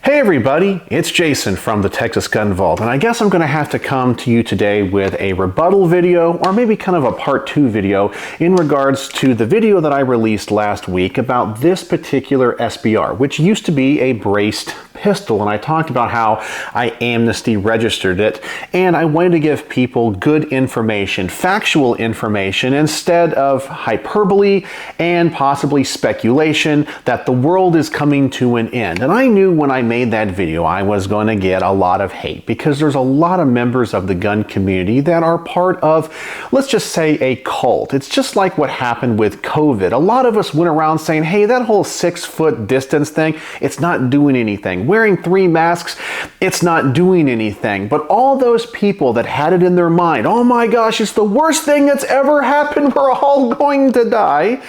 Hey everybody, it's Jason from the Texas Gun Vault, and I guess I'm going to have to come to you today with a rebuttal video, or maybe kind of a part 2 video, in regards to the video that I released last week about this particular SBR, which used to be a braced pistol, and I talked about how I amnesty registered it, and I wanted to give people good information, factual information, instead of hyperbole and possibly speculation that the world is coming to an end. And I knew when I made that video I was going to get a lot of hate, because there's a lot of members of the gun community that are part of, let's just say, a cult. It's just like what happened with COVID. A lot of us went around saying, hey, that whole 6-foot distance thing, it's not doing anything. Wearing 3 masks, it's not doing anything. But all those people that had it in their mind, oh my gosh, it's the worst thing that's ever happened, we're all going to die.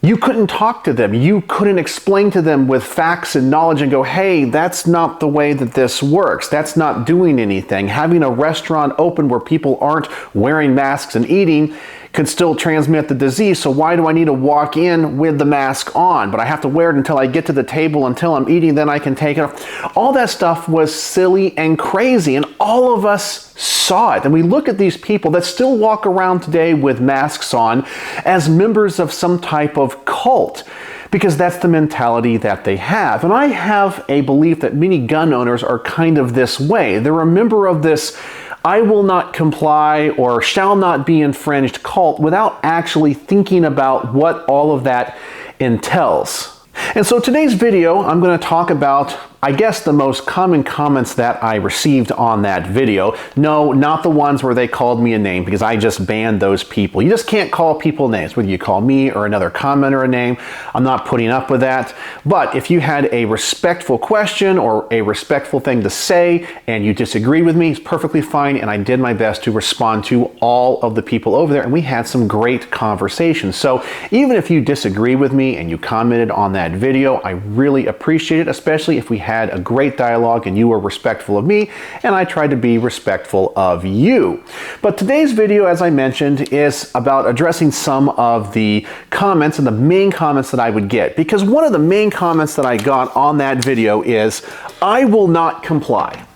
You couldn't talk to them. You couldn't explain to them with facts and knowledge and go, hey, that's not the way that this works. That's not doing anything. Having a restaurant open where people aren't wearing masks and eating could still transmit the disease, so why do I need to walk in with the mask on? But I have to wear it until I get to the table, until I'm eating, then I can take it off. All that stuff was silly and crazy, and all of us saw it. And we look at these people that still walk around today with masks on as members of some type of cult, because that's the mentality that they have. And I have a belief that many gun owners are kind of this way. They're a member of this I will not comply or shall not be infringed cult without actually thinking about what all of that entails. And so today's video, I'm going to talk about, I guess, the most common comments that I received on that video. No, not the ones where they called me a name, because I just banned those people. You just can't call people names, whether you call me or another commenter a name. I'm not putting up with that. But if you had a respectful question or a respectful thing to say and you disagree with me, it's perfectly fine, and I did my best to respond to all of the people over there, and we had some great conversations. So even if you disagree with me and you commented on that video, I really appreciate it, especially if we had a great dialogue and you were respectful of me and I tried to be respectful of you. But today's video, as I mentioned, is about addressing some of the comments and the main comments that I would get, because one of the main comments that I got on that video is, I will not comply.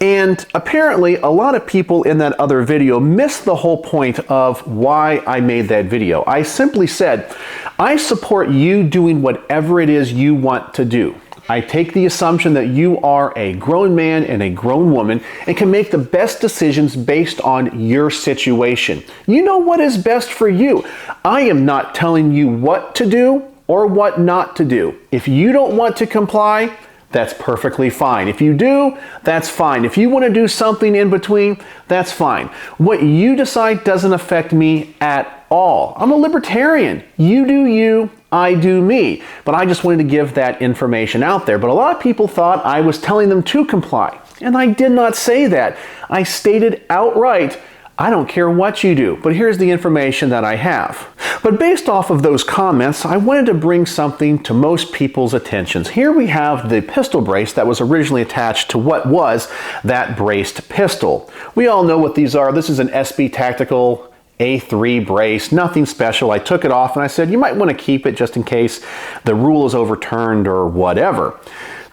And apparently a lot of people in that other video missed the whole point of why I made that video. I simply said, I support you doing whatever it is you want to do. I take the assumption that you are a grown man and a grown woman and can make the best decisions based on your situation. You know what is best for you. I am not telling you what to do or what not to do. If you don't want to comply, that's perfectly fine. If you do, that's fine. If you want to do something in between, that's fine. What you decide doesn't affect me at all. I'm a libertarian. You do you, I do me. But I just wanted to give that information out there. But a lot of people thought I was telling them to comply. And I did not say that. I stated outright, I don't care what you do, but here's the information that I have. But based off of those comments, I wanted to bring something to most people's attentions. Here we have the pistol brace that was originally attached to what was that braced pistol. We all know what these are. This is an SB Tactical A3 brace, nothing special. I took it off and I said, you might want to keep it just in case the rule is overturned or whatever.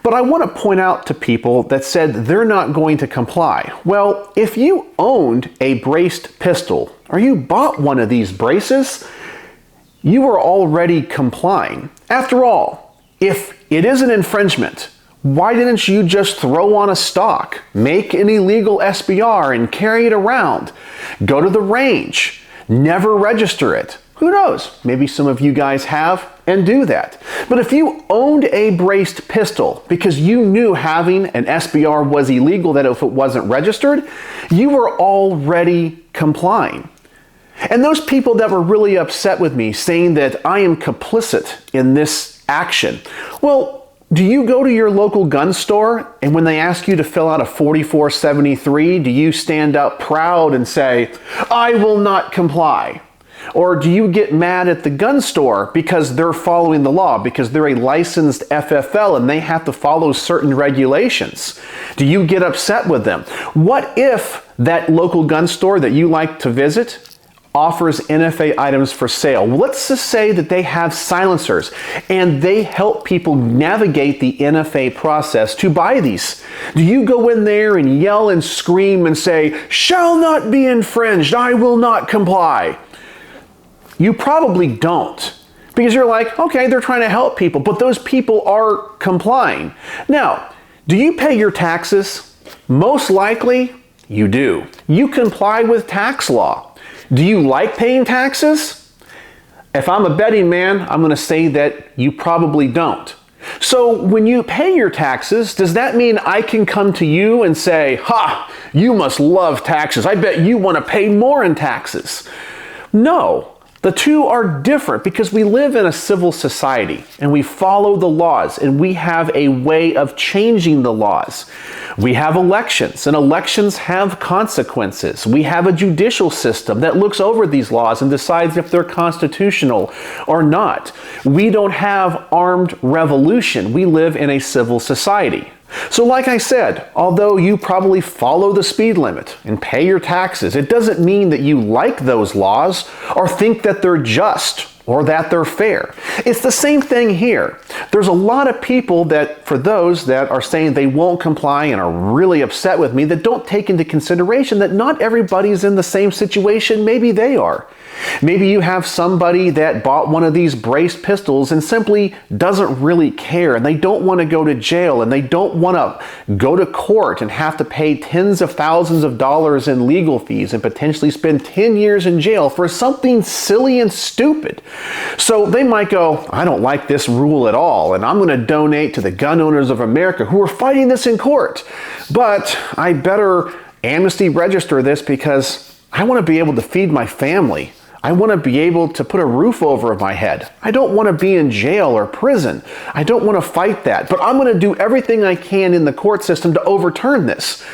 But I want to point out to people that said they're not going to comply. Well, if you owned a braced pistol, or you bought one of these braces, you are already complying. After all, if it is an infringement, why didn't you just throw on a stock, make an illegal SBR and carry it around? Go to the range, never register it. Who knows? Maybe some of you guys have and do that. But if you owned a braced pistol because you knew having an SBR was illegal, that if it wasn't registered, you were already complying. And those people that were really upset with me, saying that I am complicit in this action, well, do you go to your local gun store and when they ask you to fill out a 4473, do you stand up proud and say, I will not comply? Or do you get mad at the gun store because they're following the law, because they're a licensed FFL and they have to follow certain regulations? Do you get upset with them? What if that local gun store that you like to visit offers NFA items for sale. Let's just say that they have silencers and they help people navigate the NFA process to buy these. Do you go in there and yell and scream and say, "Shall not be infringed, I will not comply"? You probably don't, because you're like, okay, they're trying to help people, but those people are complying. Now, do you pay your taxes? Most likely, you do. You comply with tax law. Do you like paying taxes? If I'm a betting man, I'm going to say that you probably don't. So when you pay your taxes, does that mean I can come to you and say, "Ha, you must love taxes. I bet you want to pay more in taxes"? No. The two are different because we live in a civil society and we follow the laws and we have a way of changing the laws. We have elections and elections have consequences. We have a judicial system that looks over these laws and decides if they're constitutional or not. We don't have armed revolution. We live in a civil society. So like I said, although you probably follow the speed limit and pay your taxes, it doesn't mean that you like those laws or think that they're just or that they're fair. It's the same thing here. There's a lot of people that, for those that are saying they won't comply and are really upset with me, that don't take into consideration that not everybody's in the same situation. Maybe they are. Maybe you have somebody that bought one of these braced pistols and simply doesn't really care, and they don't want to go to jail, and they don't want to go to court and have to pay tens of thousands of dollars in legal fees and potentially spend 10 years in jail for something silly and stupid. So they might go, "I don't like this rule at all, and I'm going to donate to the gun owners of America who are fighting this in court. But I better amnesty register this because I want to be able to feed my family. I want to be able to put a roof over my head. I don't want to be in jail or prison. I don't want to fight that, but I'm going to do everything I can in the court system to overturn this."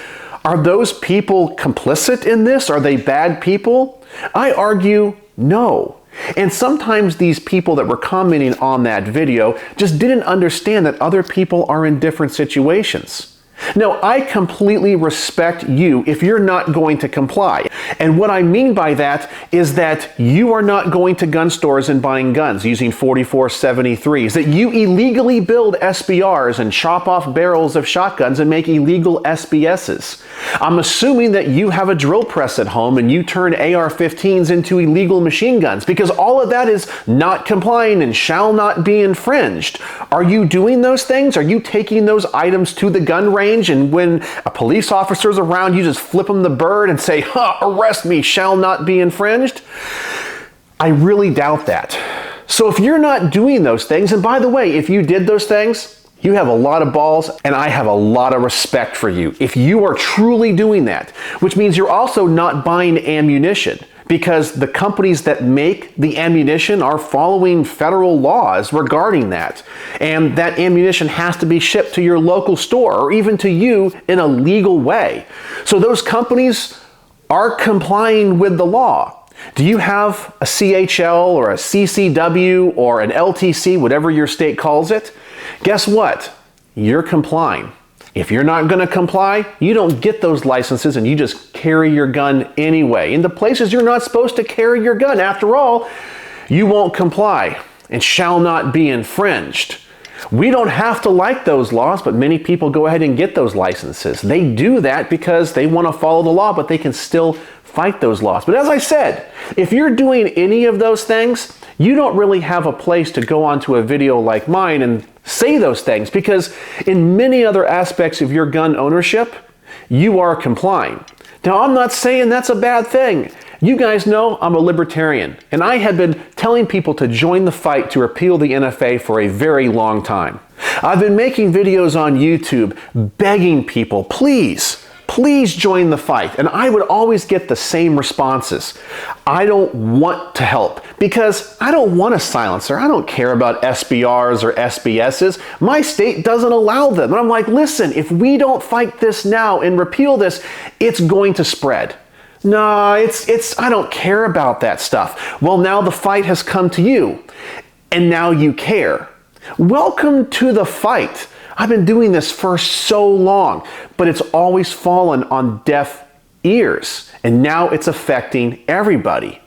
Are those people complicit in this? Are they bad people? I argue no. And sometimes these people that were commenting on that video just didn't understand that other people are in different situations. Now, I completely respect you if you're not going to comply. And what I mean by that is that you are not going to gun stores and buying guns using 4473s, that you illegally build SBRs and chop off barrels of shotguns and make illegal SBSs. I'm assuming that you have a drill press at home and you turn AR-15s into illegal machine guns, because all of that is not complying and shall not be infringed. Are you doing those things? Are you taking those items to the gun range, and when a police officer's around, you just flip them the bird and say, "Ha, arrest me, shall not be infringed"? I really doubt that. So if you're not doing those things, and by the way, if you did those things, you have a lot of balls, and I have a lot of respect for you if you are truly doing that, which means you're also not buying ammunition, because the companies that make the ammunition are following federal laws regarding that. And that ammunition has to be shipped to your local store or even to you in a legal way. So those companies are complying with the law. Do you have a CHL or a CCW or an LTC, whatever your state calls it? Guess what? You're complying. If you're not going to comply, you don't get those licenses and you just carry your gun anyway in the places you're not supposed to carry your gun. After all, you won't comply and shall not be infringed. We don't have to like those laws, but many people go ahead and get those licenses. They do that because they want to follow the law, but they can still fight those laws. But as I said, if you're doing any of those things, you don't really have a place to go onto a video like mine and say those things, because in many other aspects of your gun ownership, you are complying. Now, I'm not saying that's a bad thing. You guys know I'm a libertarian, and I have been telling people to join the fight to repeal the NFA for a very long time. I've been making videos on YouTube begging people, please join the fight. And I would always get the same responses. I don't want to help because I don't want a silencer. I don't care about SBRs or SBSs. My state doesn't allow them. And I'm like, listen, if we don't fight this now and repeal this, it's going to spread. No, I don't care about that stuff. Well, now the fight has come to you, and now you care. Welcome to the fight. I've been doing this for so long, but it's always fallen on deaf ears, and now it's affecting everybody.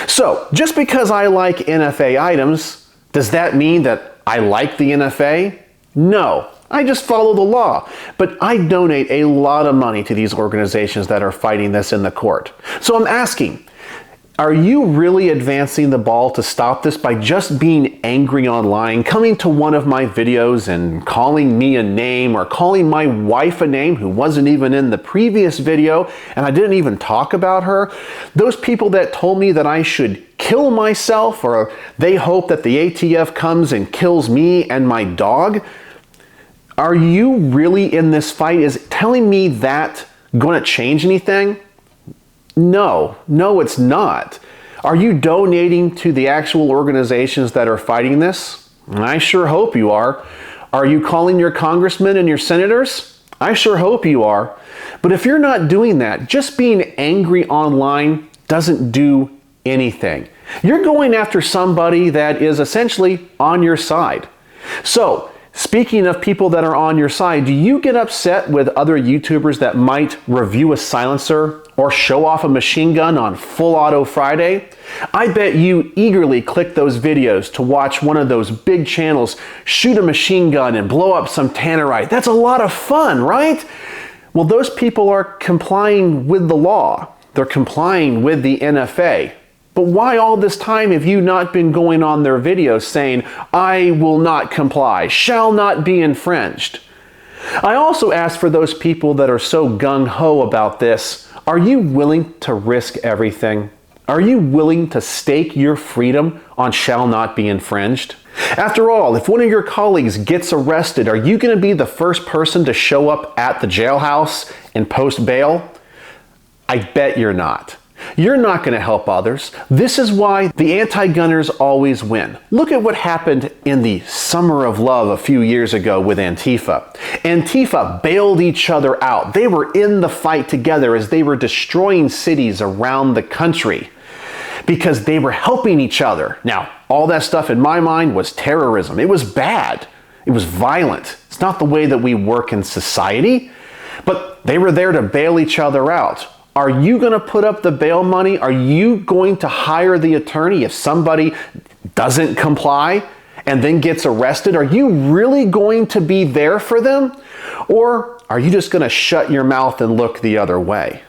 So, just because I like NFA items, does that mean that I like the NFA? No, I just follow the law. But I donate a lot of money to these organizations that are fighting this in the court. So I'm asking, are you really advancing the ball to stop this by just being angry online, coming to one of my videos and calling me a name or calling my wife a name who wasn't even in the previous video and I didn't even talk about her? Those people that told me that I should kill myself or they hope that the ATF comes and kills me and my dog? Are you really in this fight? Is telling me that going to change anything? No, it's not. Are you donating to the actual organizations that are fighting this? I sure hope you are. Are you calling your congressmen and your senators? I sure hope you are. But if you're not doing that, just being angry online doesn't do anything. You're going after somebody that is essentially on your side. So, speaking of people that are on your side, do you get upset with other YouTubers that might review a silencer or show off a machine gun on Full Auto Friday? I bet you eagerly click those videos to watch one of those big channels shoot a machine gun and blow up some tannerite. That's a lot of fun, right? Well, those people are complying with the law. They're complying with the NFA. But why all this time have you not been going on their videos saying, I will not comply, shall not be infringed? I also ask for those people that are so gung-ho about this, are you willing to risk everything? Are you willing to stake your freedom on shall not be infringed? After all, if one of your colleagues gets arrested, are you going to be the first person to show up at the jailhouse and post bail? I bet you're not. You're not going to help others. This is why the anti-gunners always win. Look at what happened in the Summer of Love a few years ago with Antifa. Antifa bailed each other out. They were in the fight together as they were destroying cities around the country because they were helping each other. Now, all that stuff in my mind was terrorism. It was bad. It was violent. It's not the way that we work in society, but they were there to bail each other out. Are you going to put up the bail money? Are you going to hire the attorney if somebody doesn't comply and then gets arrested? Are you really going to be there for them? Or are you just going to shut your mouth and look the other way?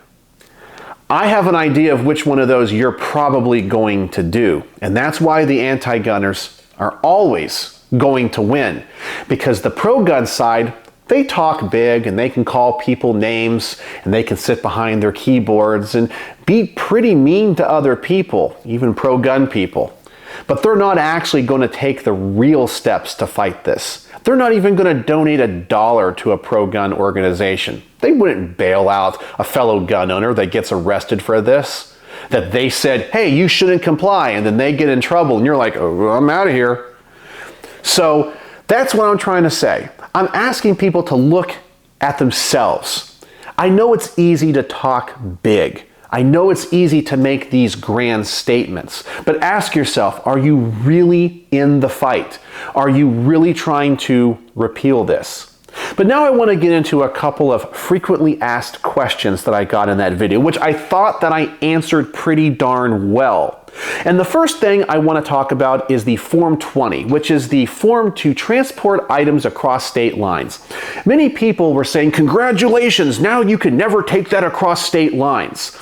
I have an idea of which one of those you're probably going to do. And that's why the anti-gunners are always going to win. Because the pro-gun side, they talk big and they can call people names and they can sit behind their keyboards and be pretty mean to other people, even pro-gun people. But they're not actually going to take the real steps to fight this. They're not even going to donate $1 to a pro-gun organization. They wouldn't bail out a fellow gun owner that gets arrested for this, that they said, hey, you shouldn't comply, and then they get in trouble and you're like, oh, I'm out of here. So that's what I'm trying to say. I'm asking people to look at themselves. I know it's easy to talk big. I know it's easy to make these grand statements, but ask yourself, are you really in the fight? Are you really trying to repeal this? But now I want to get into a couple of frequently asked questions that I got in that video, which I thought that I answered pretty darn well. And the first thing I want to talk about is the Form 20, which is the form to transport items across state lines. Many people were saying, congratulations, now you can never take that across state lines.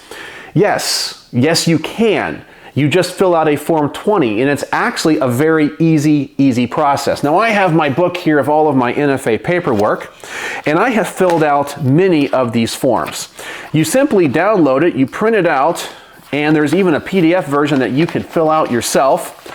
Yes, you can. You just fill out a Form 20, and it's actually a very easy process. Now, I have my book here of all of my NFA paperwork, and I have filled out many of these forms. You simply download it, you print it out, and there's even a PDF version that you can fill out yourself.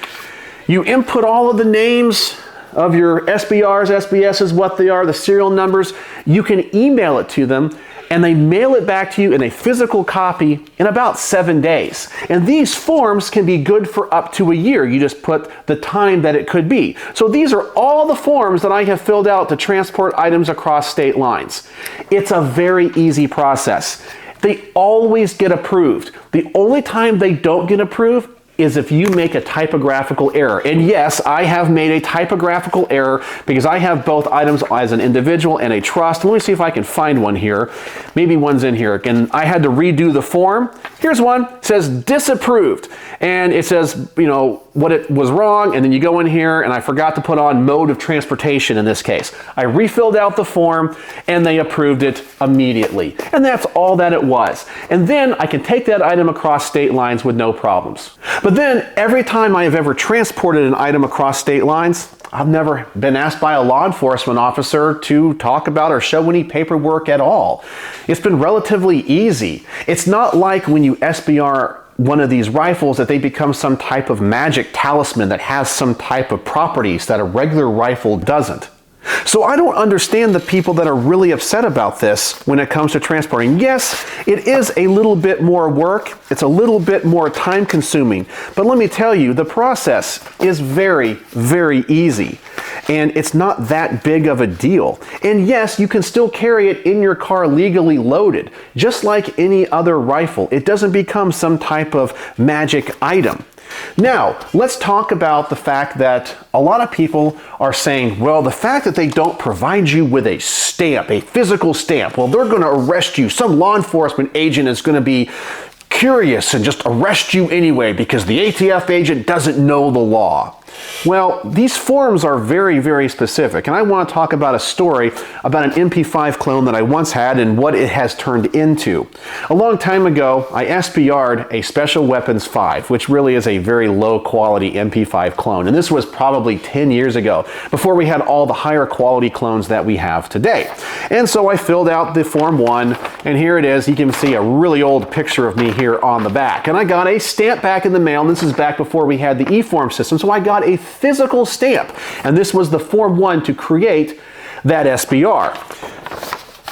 You input all of the names of your SBRs, SBSs, what they are, the serial numbers. You can email it to them, and they mail it back to you in a physical copy in about 7 days. And these forms can be good for up to a year. You just put the time that it could be. So these are all the forms that I have filled out to transport items across state lines. It's a very easy process. They always get approved. The only time they don't get approved is if you make a typographical error. And yes, I have made a typographical error because I have both items as an individual and a trust. Let me see if I can find one here. Maybe one's in here. And I had to redo the form. Here's one. It says disapproved. And it says, you know, what it was wrong. And then you go in here, and I forgot to put on mode of transportation in this case. I refilled out the form and they approved it immediately. And that's all that it was. And then I can take that item across state lines with no problems. But then every time I have ever transported an item across state lines, I've never been asked by a law enforcement officer to talk about or show any paperwork at all. It's been relatively easy. It's not like when you SBR one of these rifles that they become some type of magic talisman that has some type of properties that a regular rifle doesn't. So I don't understand the people that are really upset about this when it comes to transporting. Yes, it is a little bit more work. It's a little bit more time consuming. But let me tell you, the process is very, very easy. And it's not that big of a deal. And yes, you can still carry it in your car legally loaded, just like any other rifle. It doesn't become some type of magic item. Now, let's talk about the fact that a lot of people are saying, well, the fact that they don't provide you with a stamp, a physical stamp, well, they're going to arrest you. Some law enforcement agent is going to be curious and just arrest you anyway because the ATF agent doesn't know the law. Well, these forms are very, very specific, and I want to talk about a story about an MP5 clone that I once had and what it has turned into. A long time ago, I SBR'd a Special Weapons 5, which really is a very low quality MP5 clone, and this was probably 10 years ago, before we had all the higher quality clones that we have today. And so I filled out the Form 1, and here it is. You can see a really old picture of me here on the back, and I got a stamp back in the mail, and this is back before we had the e-form system, so I got a physical stamp, and this was the Form 1 to create that SBR.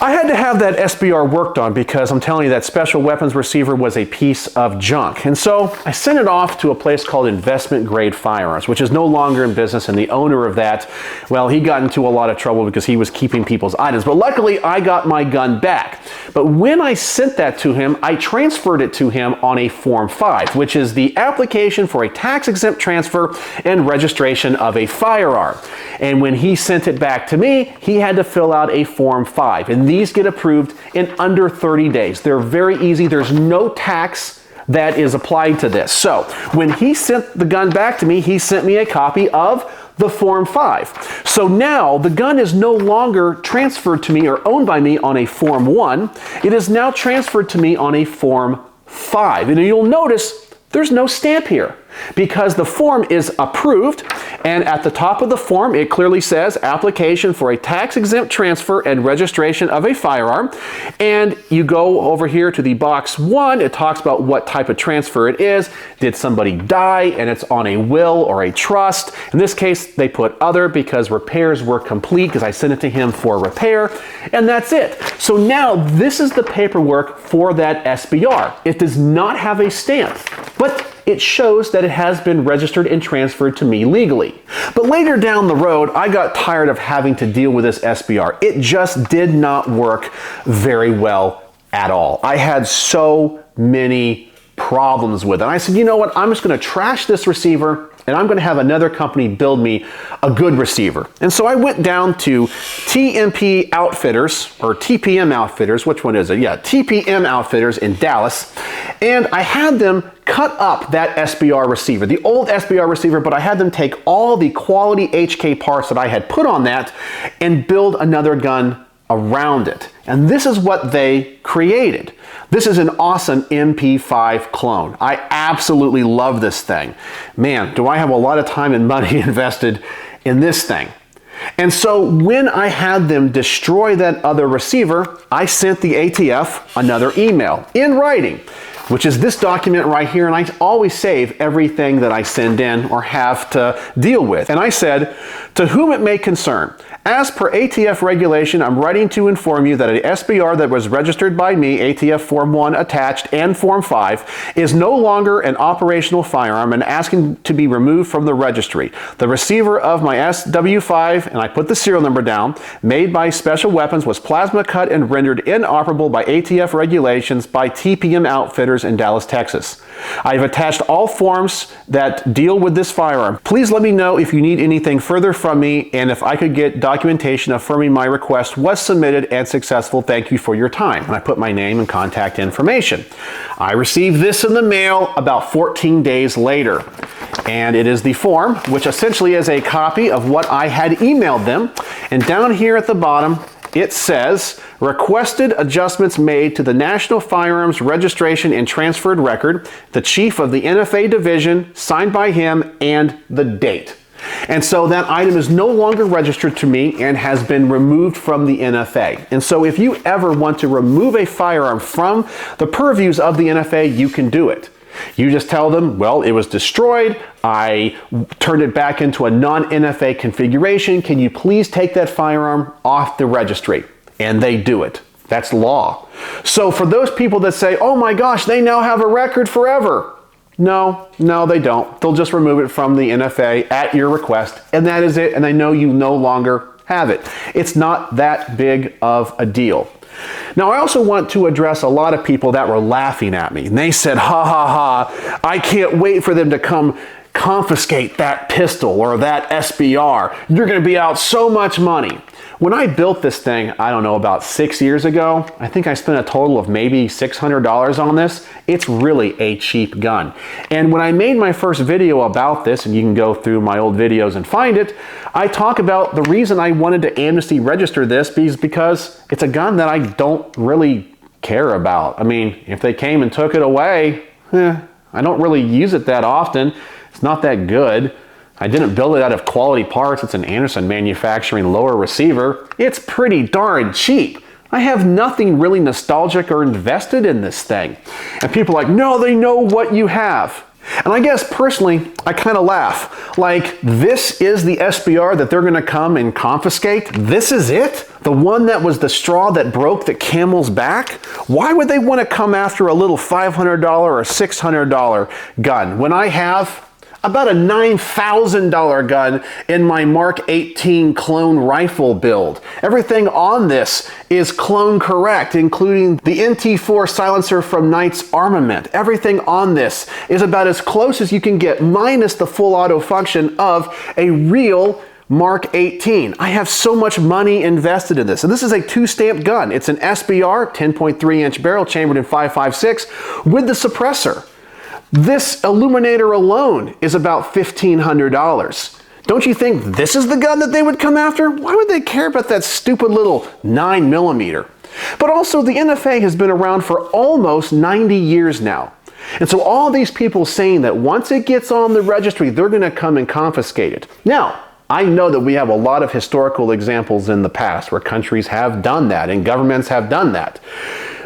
I had to have that SBR worked on because I'm telling you that Special Weapons receiver was a piece of junk. And so I sent it off to a place called Investment Grade Firearms, which is no longer in business, and the owner of that, well, he got into a lot of trouble because he was keeping people's items. But luckily, I got my gun back. But when I sent that to him, I transferred it to him on a Form 5, which is the application for a tax-exempt transfer and registration of a firearm. And when he sent it back to me, he had to fill out a Form 5. And these get approved in under 30 days. They're very easy. There's no tax that is applied to this. So when he sent the gun back to me, he sent me a copy of the Form 5. So now the gun is no longer transferred to me or owned by me on a Form 1. It is now transferred to me on a Form 5. And you'll notice there's no stamp here because the form is approved, and at the top of the form it clearly says application for a tax-exempt transfer and registration of a firearm. And you go over here to the box 1, it talks about what type of transfer it is. Did somebody die? And it's on a will or a trust. In this case they put other because repairs were complete because I sent it to him for repair, and that's it. So now this is the paperwork for that SBR. It does not have a stamp, but it shows that it has been registered and transferred to me legally. But later down the road, I got tired of having to deal with this SBR. It just did not work very well at all. I had so many problems with it. And I said, you know what? I'm just going to trash this receiver, and I'm going to have another company build me a good receiver. And so I went down to TMP Outfitters, or TPM Outfitters, which one is it? Yeah, TPM Outfitters in Dallas. And I had them cut up that SBR receiver, the old SBR receiver, but I had them take all the quality HK parts that I had put on that and build another gun around it. And this is what they created. This is an awesome MP5 clone. I absolutely love this thing. Man, do I have a lot of time and money invested in this thing. And so when I had them destroy that other receiver, I sent the ATF another email in writing, which is this document right here, and I always save everything that I send in or have to deal with. And I said, to whom it may concern, as per ATF regulation, I'm writing to inform you that an SBR that was registered by me, ATF Form 1 attached and Form 5, is no longer an operational firearm and asking to be removed from the registry. The receiver of my SW5, and I put the serial number down, made by Special Weapons, was plasma cut and rendered inoperable by ATF regulations by TPM Outfitters headquarters in Dallas, Texas. I've attached all forms that deal with this firearm. Please let me know if you need anything further from me and if I could get documentation affirming my request was submitted and successful. Thank you for your time. And I put my name and contact information. I received this in the mail about 14 days later. And it is the form, which essentially is a copy of what I had emailed them. And down here at the bottom, it says, requested adjustments made to the National Firearms Registration and Transferred Record, the Chief of the NFA Division, signed by him, and the date. And so that item is no longer registered to me and has been removed from the NFA. And so if you ever want to remove a firearm from the purviews of the NFA, you can do it. You just tell them, well, it was destroyed. I turned it back into a non-NFA configuration. Can you please take that firearm off the registry? And they do it. That's law. So for those people that say, oh my gosh, they now have a record forever. No, they don't. They'll just remove it from the NFA at your request, and that is it, and they know you no longer have it. It's not that big of a deal. Now, I also want to address a lot of people that were laughing at me. And they said, ha ha ha, I can't wait for them to come confiscate that pistol or that SBR. You're going to be out so much money. When I built this thing, I don't know, about 6 years ago, I think I spent a total of maybe $600 on this. It's really a cheap gun. And when I made my first video about this, and you can go through my old videos and find it, I talk about the reason I wanted to amnesty register this is because it's a gun that I don't really care about. I mean, if they came and took it away, I don't really use it that often. It's not that good. I didn't build it out of quality parts. It's an Anderson manufacturing lower receiver. It's pretty darn cheap. I have nothing really nostalgic or invested in this thing. And people are like, no, they know what you have. And I guess personally, I kind of laugh. Like, this is the SBR that they're going to come and confiscate? This is it? The one that was the straw that broke the camel's back? Why would they want to come after a little $500 or $600 gun when I have about a $9,000 gun in my Mark 18 clone rifle build? Everything on this is clone correct, including the NT4 silencer from Knight's Armament. Everything on this is about as close as you can get, minus the full auto function of a real Mark 18. I have so much money invested in this. And this is a two-stamp gun. It's an SBR, 10.3-inch barrel chambered in 5.56 with the suppressor. This illuminator alone is about $1,500. Don't you think this is the gun that they would come after? Why would they care about that stupid little 9mm? But also, the NFA has been around for almost 90 years now. And so all these people saying that once it gets on the registry, they're going to come and confiscate it. Now, I know that we have a lot of historical examples in the past where countries have done that and governments have done that.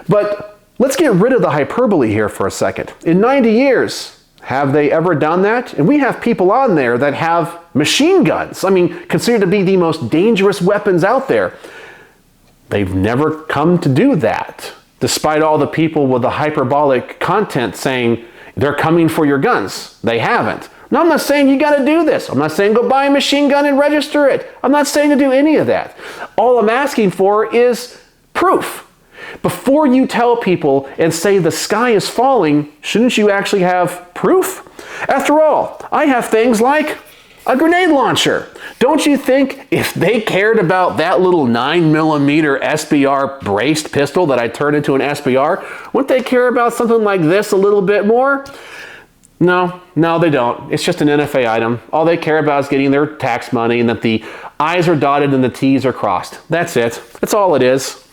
But let's get rid of the hyperbole here for a second. In 90 years, have they ever done that? And we have people on there that have machine guns. I mean, considered to be the most dangerous weapons out there. They've never come to do that, despite all the people with the hyperbolic content saying they're coming for your guns. They haven't. Now, I'm not saying you got to do this. I'm not saying go buy a machine gun and register it. I'm not saying to do any of that. All I'm asking for is proof. Before you tell people and say the sky is falling, shouldn't you actually have proof? After all, I have things like a grenade launcher. Don't you think if they cared about that little 9mm SBR braced pistol that I turned into an SBR, wouldn't they care about something like this a little bit more? No, they don't. It's just an NFA item. All they care about is getting their tax money and that the I's are dotted and the T's are crossed. That's it. That's all it is.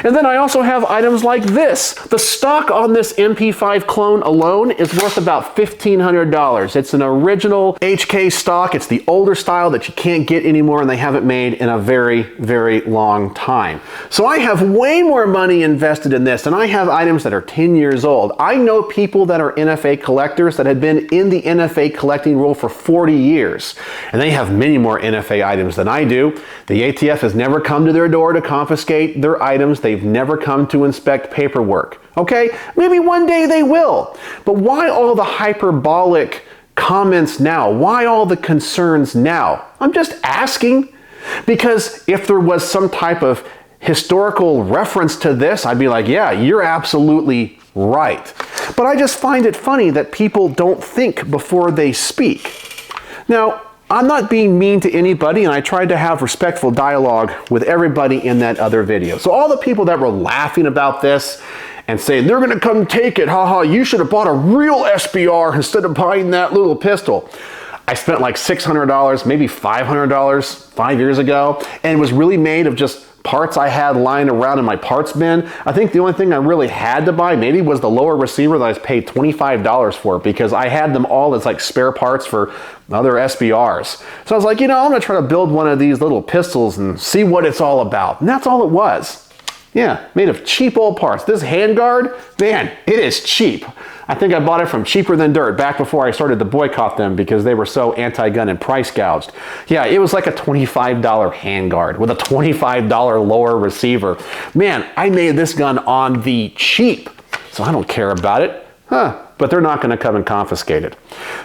And then I also have items like this. The stock on this MP5 clone alone is worth about $1,500. It's an original HK stock. It's the older style that you can't get anymore, and they haven't made in a very, very long time. So I have way more money invested in this, and I have items that are 10 years old. I know people that are NFA collectors that have been in the NFA collecting role for 40 years, and they have many more NFA items than I do. The ATF has never come to their door to confiscate their items. They've never come to inspect paperwork. Okay, maybe one day they will. But why all the hyperbolic comments now? Why all the concerns now? I'm just asking. Because if there was some type of historical reference to this, I'd be like, yeah, you're absolutely right. But I just find it funny that people don't think before they speak. Now, I'm not being mean to anybody, and I tried to have respectful dialogue with everybody in that other video. So all the people that were laughing about this and saying, they're gonna come take it, haha, you should have bought a real SBR instead of buying that little pistol. I spent like $600, maybe $500 5 years ago, and it was really made of just parts I had lying around in my parts bin. I think the only thing I really had to buy maybe was the lower receiver that I paid $25 for, because I had them all as like spare parts for other SBRs. So I was like, you know, I'm gonna try to build one of these little pistols and see what it's all about. And that's all it was. Yeah, made of cheap old parts. This handguard, man, it is cheap. I think I bought it from Cheaper Than Dirt back before I started to boycott them because they were so anti-gun and price gouged. Yeah, it was like a $25 handguard with a $25 lower receiver. Man, I made this gun on the cheap, so I don't care about it. But they're not gonna come and confiscate it.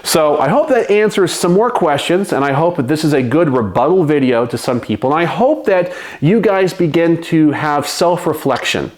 So I hope that answers some more questions, and I hope that this is a good rebuttal video to some people. And I hope that you guys begin to have self-reflection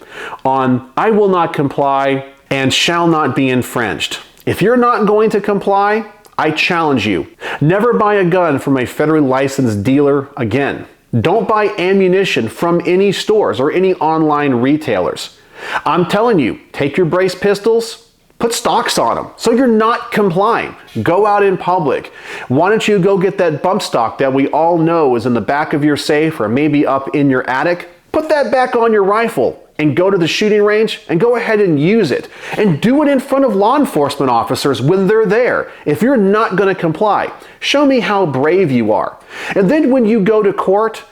on I will not comply and shall not be infringed. If you're not going to comply, I challenge you. Never buy a gun from a federally licensed dealer again. Don't buy ammunition from any stores or any online retailers. I'm telling you, take your brace pistols, put stocks on them so you're not complying. Go out in public. Why don't you go get that bump stock that we all know is in the back of your safe or maybe up in your attic? Put that back on your rifle and go to the shooting range and go ahead and use it. And do it in front of law enforcement officers when they're there. If you're not going to comply, show me how brave you are. And then when you go to court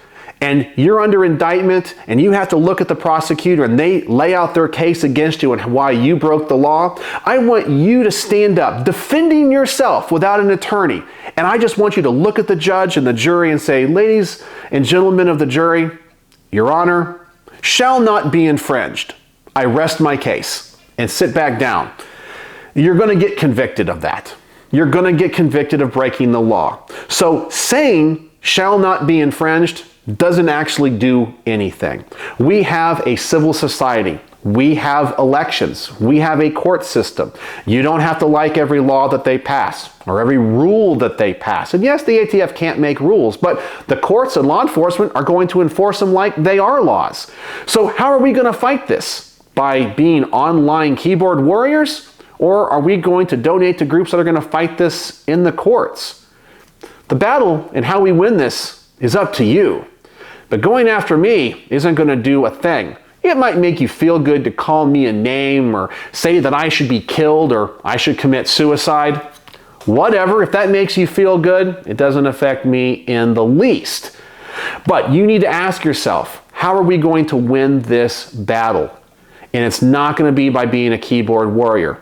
and you're under indictment and you have to look at the prosecutor and they lay out their case against you and why you broke the law, I want you to stand up defending yourself without an attorney. And I just want you to look at the judge and the jury and say, ladies and gentlemen of the jury, Your Honor, shall not be infringed. I rest my case, and sit back down. You're going to get convicted of that. You're going to get convicted of breaking the law. So saying shall not be infringed doesn't actually do anything. We have a civil society. We have elections. We have a court system. You don't have to like every law that they pass or every rule that they pass. And yes, the ATF can't make rules, but the courts and law enforcement are going to enforce them like they are laws. So how are we going to fight this? By being online keyboard warriors? Or are we going to donate to groups that are going to fight this in the courts? The battle and how we win this is up to you. But going after me isn't going to do a thing. It might make you feel good to call me a name or say that I should be killed or I should commit suicide. Whatever, if that makes you feel good, it doesn't affect me in the least. But you need to ask yourself, how are we going to win this battle? And it's not going to be by being a keyboard warrior.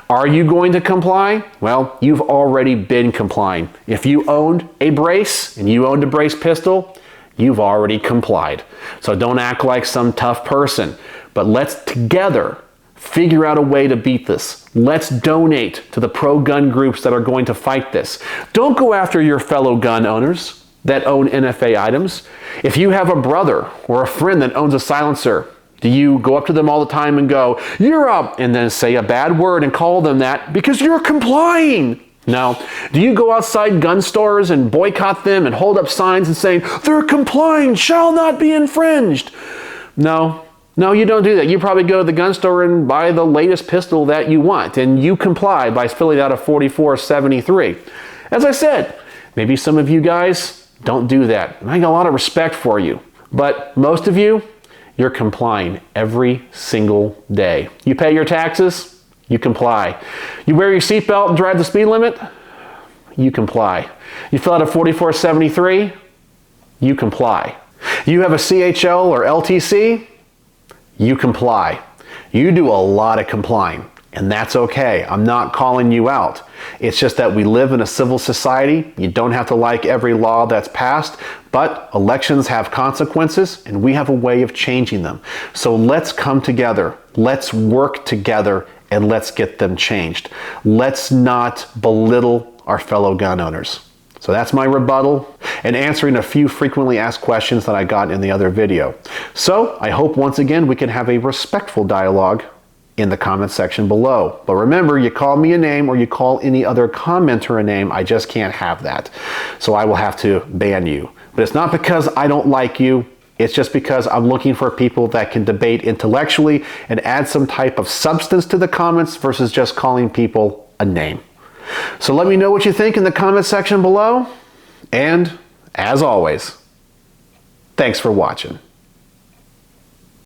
Are you going to comply? Well, you've already been complying. If you owned a brace and you owned a brace pistol, you've already complied. So don't act like some tough person, but let's together figure out a way to beat this. Let's donate to the pro-gun groups that are going to fight this. Don't go after your fellow gun owners that own NFA items. If you have a brother or a friend that owns a silencer, do you go up to them all the time and go, "You're up," and then say a bad word and call them that because you're complying? No. Do you go outside gun stores and boycott them and hold up signs and saying, "They're complying, shall not be infringed"? No. No, you don't do that. You probably go to the gun store and buy the latest pistol that you want, and you comply by filling out a 4473. As I said, maybe some of you guys don't do that. And I got a lot of respect for you. But most of you, you're complying every single day. You pay your taxes, you comply. You wear your seatbelt and drive the speed limit, you comply. You fill out a 4473, you comply. You have a CHL or LTC, you comply. You do a lot of complying, and that's okay. I'm not calling you out. It's just that we live in a civil society. You don't have to like every law that's passed, but elections have consequences, and we have a way of changing them. So let's come together. Let's work together, and let's get them changed. Let's not belittle our fellow gun owners. So that's my rebuttal and answering a few frequently asked questions that I got in the other video. So I hope once again we can have a respectful dialogue in the comment section below. But remember, you call me a name or you call any other commenter a name, I just can't have that. So I will have to ban you. But it's not because I don't like you. It's just because I'm looking for people that can debate intellectually and add some type of substance to the comments versus just calling people a name. So let me know what you think in the comment section below. And as always, thanks for watching.